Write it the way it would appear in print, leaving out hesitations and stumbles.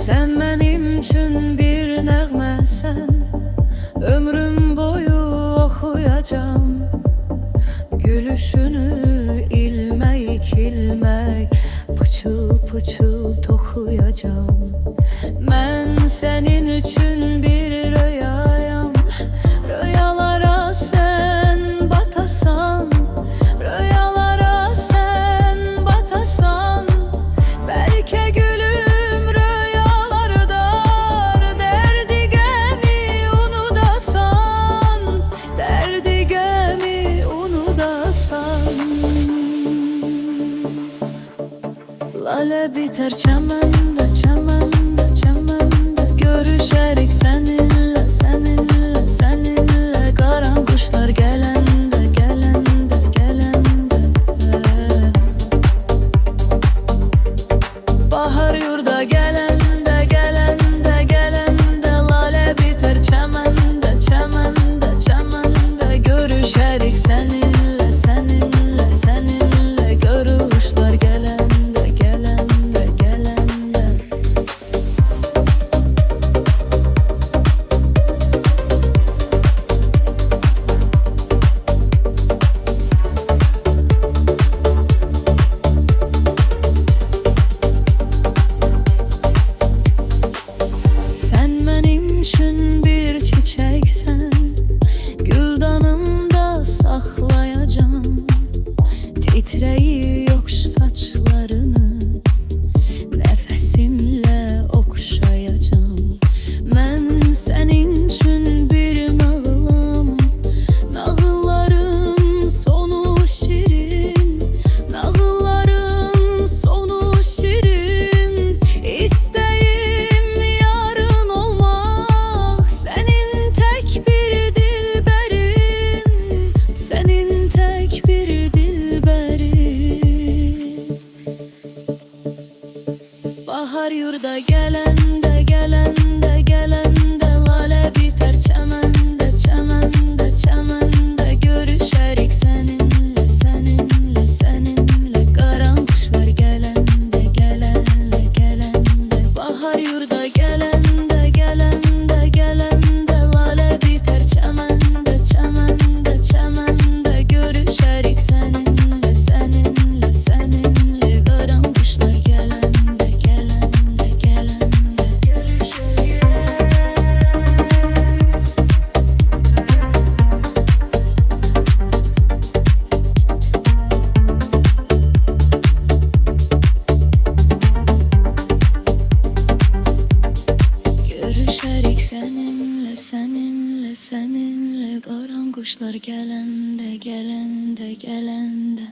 Sen mənim üçün bir nəğməsən, ömrüm boyu oxuyacam. Gülüşünü ilmək ilmək, pıçıl pıçıl toxuyacam. Mən sənin üçün bir rüyayam, rüyalara sen batasan, rüyalara sen batasan. Belki gülüm rüyalardır, derdi gemi unudasan, derdi gemi unudasan. Lale biter çəməndə, çəməndə, çəməndə, görüşərik səninlə, səninlə, səninlə. Qaran quşlar gələndə, gələndə, gələndə. Bahar yurda gələndə, gələndə, gələndə. Lale biter çəməndə, çəməndə, çəməndə, görüşərik səninlə, səninlə, səninlə. Görüşlər gələndə, gələndə, gələndə. Sen mənim üçün bir çiçəksən, güldanımda saxlayacam. Titreyi yox saçlarını, nəfəsimlə oxşayacam. Mən sənin üçün bir nağılam, nağılların sonu şirin, nağılların sonu şirin. İstəyim yarın olmaq, sənin tək bir dilbərin, sənin tək bir dilbərin. Bahar yurda gələndə, gələndə, gələndə. Lale biter çəməndə, çəməndə, çəməndə. Görüşərik səninlə, səninlə, səninlə. Qaran quşlar gələndə, gələndə, gələndə. Bahar yurda gələndə, gələndə, gələndə. Lale biter çəməndə, çəməndə, çəməndə. Görüşərik səninlə, səninlə, səninlə. Qaran quşlar gələndə, gələndə, gələndə. Görüşərik səninlə, səninlə, səninlə. Qaran quşlar gələndə, gələndə, gələndə.